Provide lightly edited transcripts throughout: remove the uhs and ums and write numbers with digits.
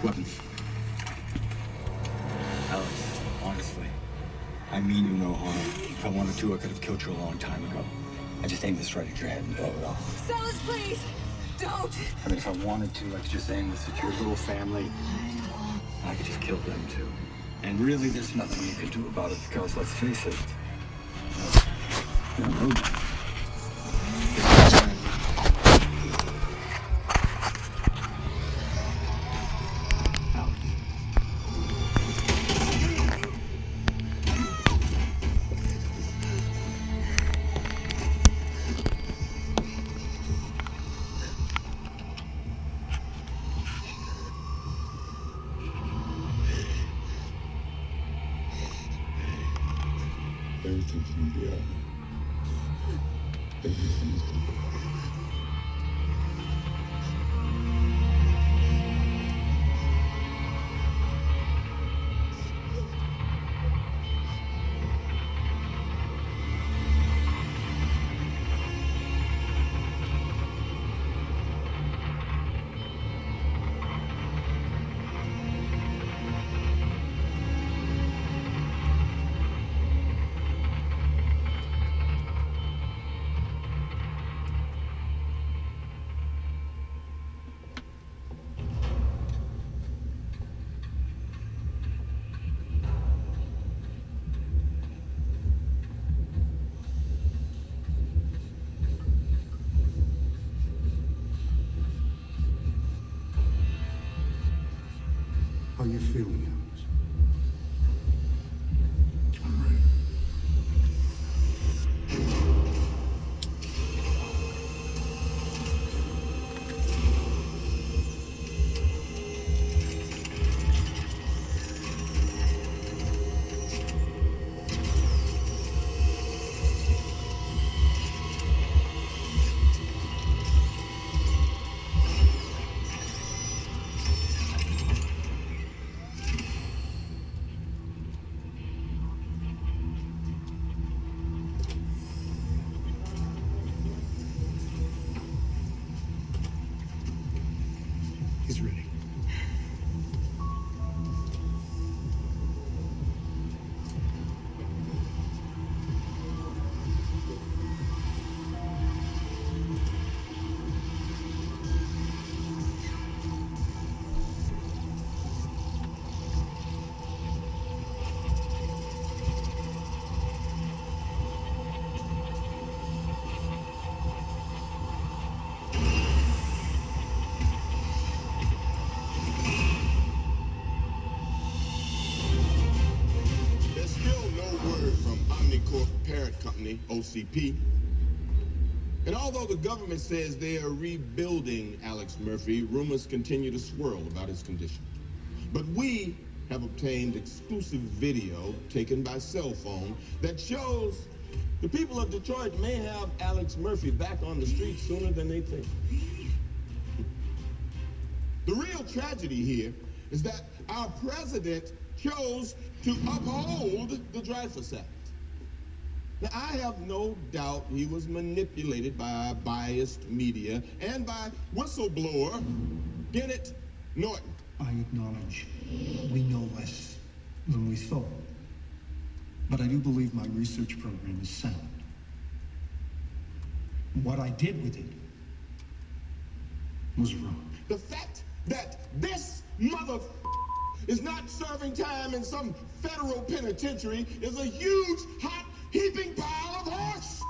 Weapons. Alex, honestly, I mean you no harm. If I wanted to, I could have killed you a long time ago. I just aimed this right at your head and blow it off. Sellers, please! Don't! I mean, if I wanted to, I could just aim this at your little family. And I could just kill them too. And really, there's nothing you can do about it because, let's face it, you're a robot. Everything's gonna be all right. Everything's gonna be all right. How are you feeling, Alex? I'm ready. He's ready. There's still no word from Omnicorp parent company, OCP. And although the government says they are rebuilding Alex Murphy, rumors continue to swirl about his condition. But we have obtained exclusive video taken by cell phone that shows the people of Detroit may have Alex Murphy back on the streets sooner than they think. The real tragedy here is that our president chose to uphold the Dreyfus Act. Now, I have no doubt he was manipulated by biased media and by whistleblower Bennett Norton. I acknowledge we know less than we thought. But I do believe my research program is sound. What I did with it was wrong. The fact that this mother is not serving time in some federal penitentiary is a huge, hot, heaping pile of horse.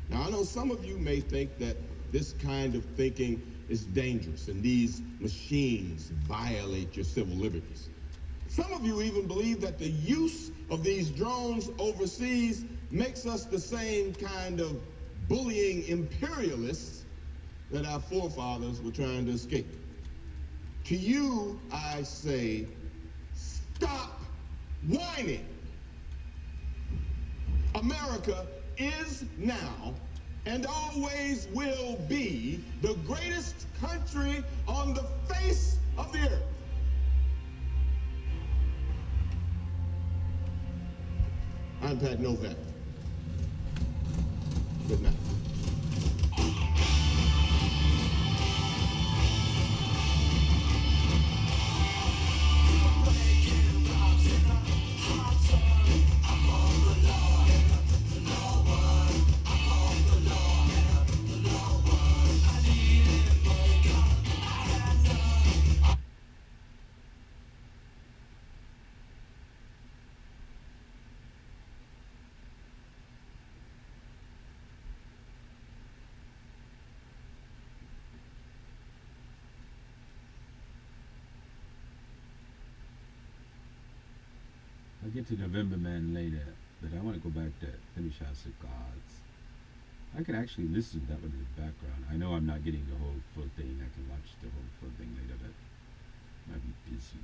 Now, I know some of you may think that this kind of thinking is dangerous and these machines violate your civil liberties. Some of you even believe that the use of these drones overseas makes us the same kind of bullying imperialists that our forefathers were trying to escape. To you, I say, stop whining. America is now and always will be the greatest country on the face of the earth. I'm Pat Novak. Good night. get to November Man later, but I want to go back to finish House of Cards. I could actually listen to that one in the background. I know I'm not getting the whole full thing. I can watch the whole full thing later, but I might be busy.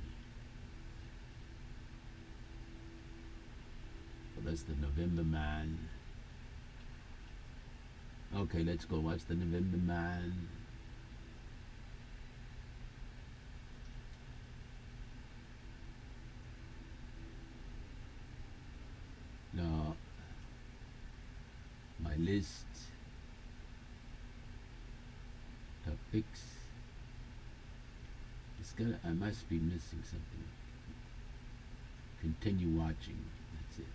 Well, that's the November Man. Okay, let's go watch the November Man. No. My list. Topics. It's gotta, I must be missing something. Continue watching. That's it.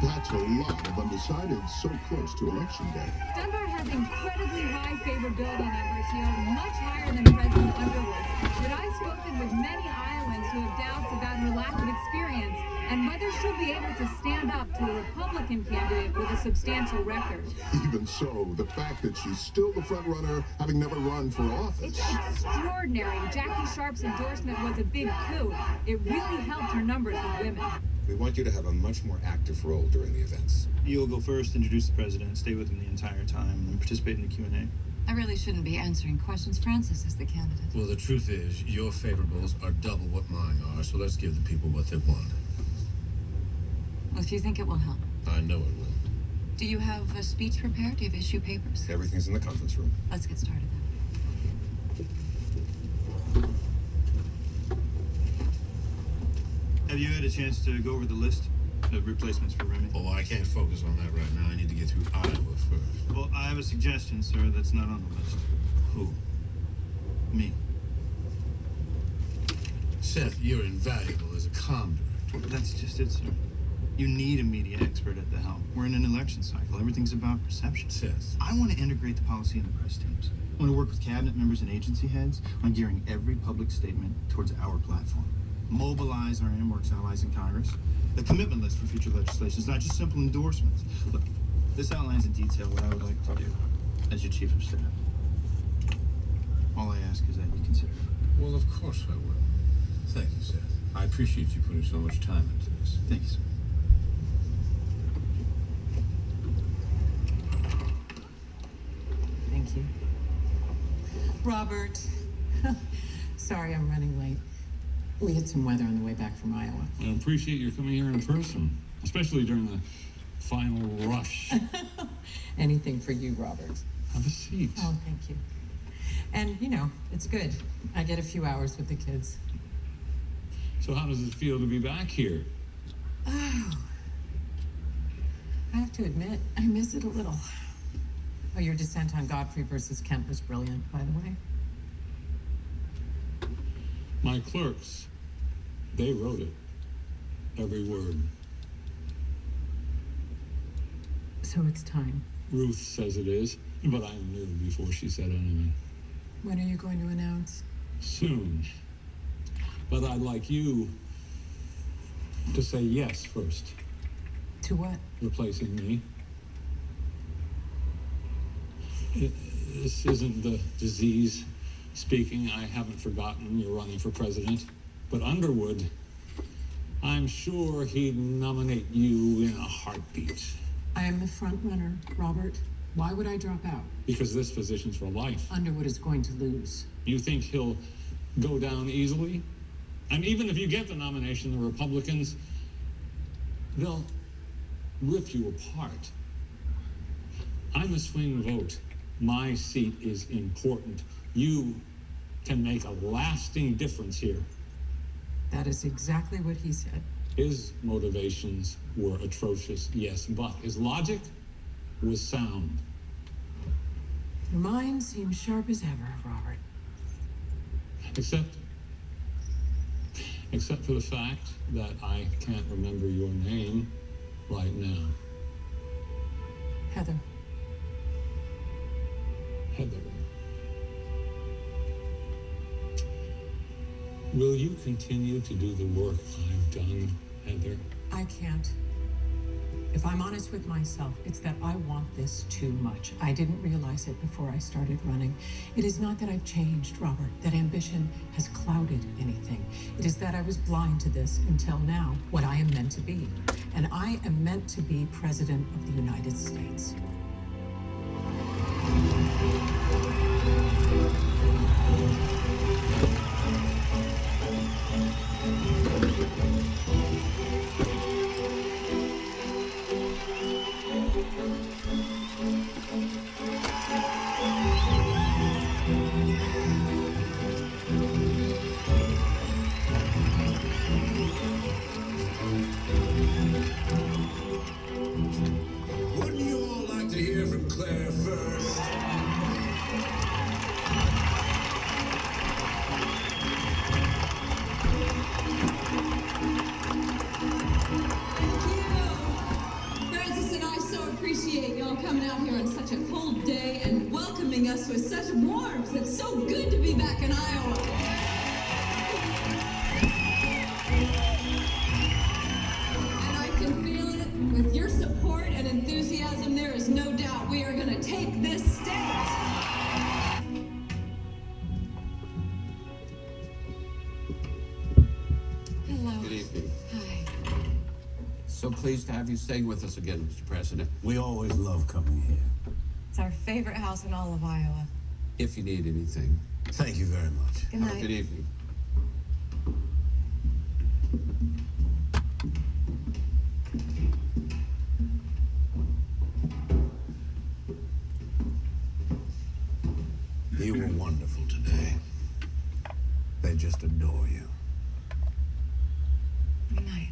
That's a lot of undecided so close to election day. Dunbar has incredibly high favorability numbers here, much higher than President Underwood. But I've spoken with many Iowans who have doubts about her lack of experience and whether she'll be able to stand up to a Republican candidate with a substantial record. Even so, the fact that she's still the front runner, having never run for office. It's extraordinary. Jackie Sharp's endorsement was a big coup. It really helped her numbers with women. We want you to have a much more active role during the events. You'll go first, introduce the president, stay with him the entire time, and participate in the Q&A. I really shouldn't be answering questions. Francis is the candidate. Well, the truth is, your favorables are double what mine are, so let's give the people what they want. Well, if you think it will help. I know it will. Do you have a speech prepared? Do you have issue papers? Everything's in the conference room. Let's get started then. Have you had a chance to go over the list of replacements for Remy? Oh, I can't focus on that right now. I need to get through Iowa first. Well, I have a suggestion, sir, that's not on the list. Who? Me. Seth, you're invaluable as a comm director. That's just it, sir. You need a media expert at the helm. We're in an election cycle. Everything's about perception. Seth. I want to integrate the policy and the press teams. I want to work with cabinet members and agency heads on gearing every public statement towards our platform. Mobilize our AmWorks allies in Congress. The commitment list for future legislation is not just simple endorsements. Look, this outlines in detail what I would like to do as your chief of staff. All I ask is that you consider it. Well, of course I will. Thank you, Seth. I appreciate you putting so much time into this. Thank you, sir. Thank you. Robert. Sorry I'm running late. We had some weather on the way back from Iowa. I appreciate your coming here in person, especially during the final rush. Anything for you, Robert. Have a seat. Oh, thank you. And, you know, it's good. I get a few hours with the kids. So how does it feel to be back here? Oh. I have to admit, I miss it a little. Oh, your dissent on Godfrey versus Kent was brilliant, by the way. My clerks, they wrote it. Every word. So it's time. Ruth says it is, but I knew before she said anything. When are you going to announce? Soon. But I'd like you to say yes first. To what? Replacing me. This isn't the disease speaking. I haven't forgotten you're running for president. But Underwood, I'm sure he'd nominate you in a heartbeat. I am the front runner, Robert. Why would I drop out? Because this position's for life. Underwood is going to lose. You think he'll go down easily? And even if you get the nomination, the Republicans, they'll rip you apart. I'm a swing vote. My seat is important. You can make a lasting difference here. That is exactly what he said. His motivations were atrocious, yes, but his logic was sound. Your mind seems sharp as ever, Robert. Except for the fact that I can't remember your name right now. Heather. Heather. Will you continue to do the work I've done, Heather? I can't. If I'm honest with myself, it's that I want this too much. I didn't realize it before I started running. It is not that I've changed, Robert, that ambition has clouded anything. It is that I was blind to this until now, what I am meant to be. And I am meant to be President of the United States. Wouldn't you all like to hear from Claire first? Francis and I so appreciate y'all coming out here on such a cold day and welcoming us with such warmth. It's so good to be back in Iowa. And I can feel it. With your support and enthusiasm, there is no doubt we are going to take this state. Hello. Good evening. Hi. So pleased to have you staying with us again, Mr. President. We always love coming here. It's our favorite house in all of Iowa. If you need anything. Thank you very much. Good Have a night. good evening. You were wonderful today. They just adore you. Good night.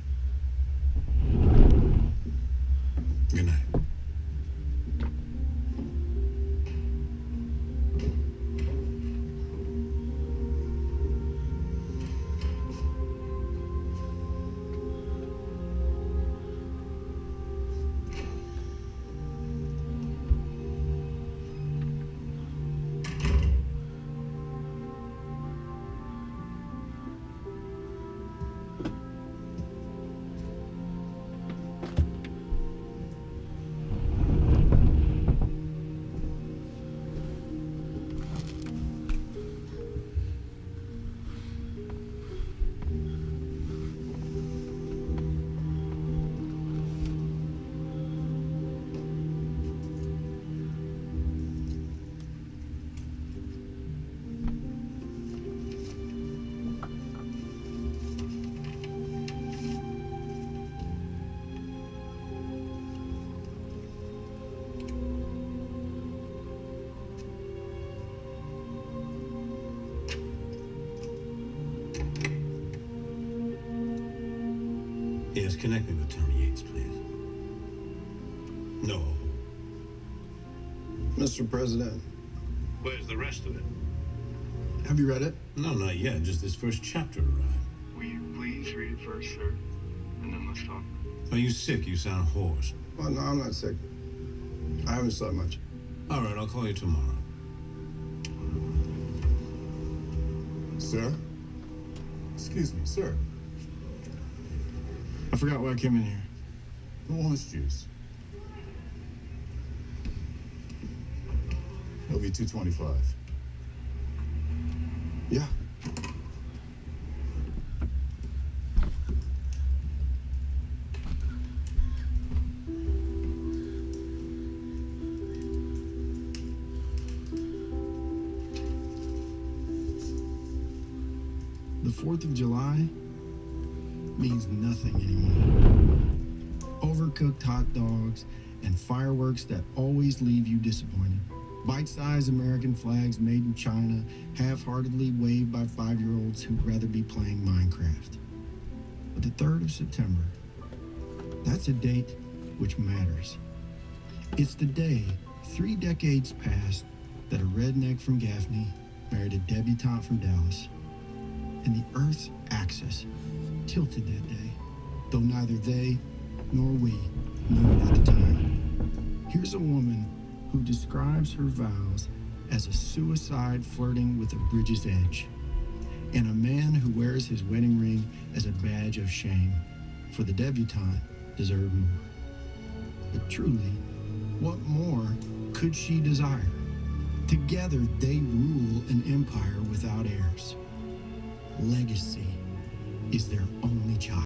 Good night. connect me with Tony Yates, please. No. Mr. President, Where's the rest of it? have you read it? No, not yet. Just this first chapter arrived. Will you please read it first, sir? And then let's talk. Are you sick? You sound hoarse. Well, no, I'm not sick. I haven't slept much. All right, I'll call you tomorrow. Sir? Excuse me, sir. I forgot why I came in here. The orange juice. It'll be $2.25. Yeah. The 4th of July means nothing anymore. Overcooked hot dogs and fireworks that always leave you disappointed. Bite-sized American flags made in China, half-heartedly waved by 5-year-olds who'd rather be playing Minecraft. But the 3rd of September, that's a date which matters. It's the day, 3 decades past, that a redneck from Gaffney married a debutante from Dallas. And the Earth's axis tilted that day, though neither they nor we knew it at the time. Here's a woman who describes her vows as a suicide flirting with a bridge's edge, and a man who wears his wedding ring as a badge of shame, for the debutante deserved more. But truly, what more could she desire? Together they rule an empire without heirs. Legacy is their only child.